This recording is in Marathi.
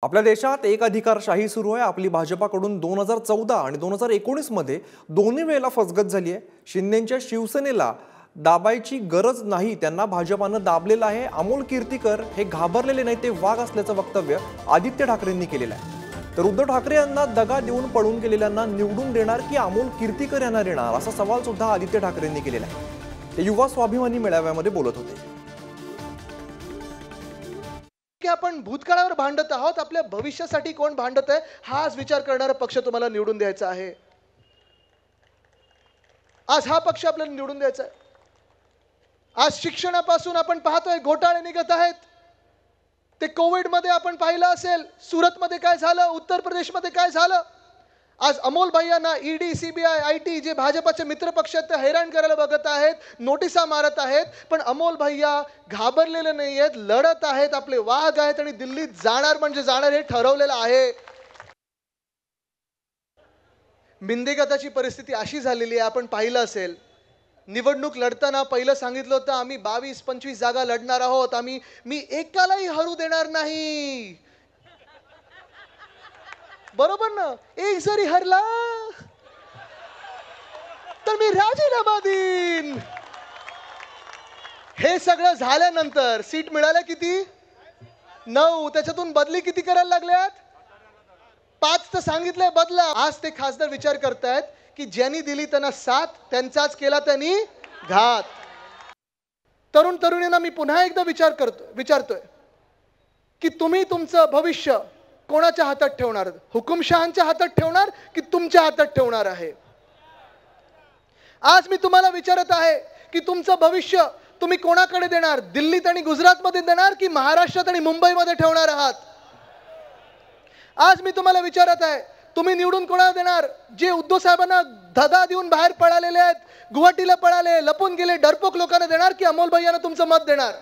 आपल्या देशात एक अधिकारशाही सुरू आहे। आपली भाजपाकडून 2014 आणि 2019 मध्ये दोन्ही वेळेला फसगत झाली आहे। शिंदेंच्या शिवसेनेला दाबायची गरज नाही, त्यांना भाजपानं दाबलेलं आहे। अमोल कीर्तीकर हे घाबरलेले नाही, ते वाघ असल्याचं वक्तव्य आदित्य ठाकरेंनी केलेलं आहे। तर उद्धव ठाकरे यांना दगा देऊन पळून गेलेल्यांना निवडून देणार की अमोल कीर्तीकर यांना देणार, असा सवाल सुद्धा आदित्य ठाकरेंनी केलेला आहे। ते युवा स्वाभिमानी मेळाव्यामध्ये बोलत होते। की आपण भूतकाळावर भांडत आहोत, आपल्या भविष्यासाठी कोण भांडत आहे हाच विचार करणारा पक्ष तुम्हाला निवडून द्यायचा आहे। आज हा पक्ष आपल्याला निवडून द्यायचा आहे। आज शिक्षणापासून आपण पाहतोय घोटाळे निघत आहेत। ते कोविड मध्ये आपण पाहिलं असेल, सुरत मध्ये काय झालं, उत्तर प्रदेश मध्ये काय झालं। आज अमोल भैयांना ईडी, सीबीआय, आयटी जे भाजपाचे मित्र पक्ष आहेत ते हैराण करायला बघत आहेत, नोटिसा मारत आहेत, पण अमोल भैया घाबरलेले नाहीयेत, लढत आहेत, आपले वाघ आहेत आणि दिल्लीत जाणार म्हणजे जाणार हे ठरवलेलं आहे। मिंदेगताची परिस्थिती अशी झालेली आहे, आपण पाहिलं असेल, निवडणूक लढताना पहिलं सांगितलं होतं आम्ही 22-25 जागा लढणार आहोत, मी एकालाही हरू देणार नाही। बरोबर ना? एक जरी हरला तर मी राजीनामा देईन। हे सगळं झाल्यानंतर सीट मिळाल्या किती? 9। त्याच्यातून बदली किती करायला लागल्यात? 5 तर सांगितलंय बदला। आज ते खासदार विचार करतायत की ज्यांनी दिली त्यांना साथ, त्यांचाच केला त्यांनी घात। तरुण तरुणींना मी पुन्हा एकदा विचारतोय की तुम्ही तुमचं भविष्य कोणाच्या हातात ठेवणार? हुकुमशहांच्या हातात ठेवणार की तुमच्या हातात ठेवणार आहे? आज मी तुम्हाला विचारत आहे की तुमचं भविष्य तुम्ही कोणाकडे देणार? दिल्लीत आणि गुजरातमध्ये देणार की महाराष्ट्रात आणि मुंबईमध्ये ठेवणार आहात? आज मी तुम्हाला विचारत आहे, तुम्ही निवडून कोणाला देणार? जे उद्धव साहेबांना धगा देऊन बाहेर पळालेले आहेत, गुवाहाटीला पळाले, लपून गेले, डरपोक लोकांना देणार की अमोल भैयांना तुमचं मत देणार?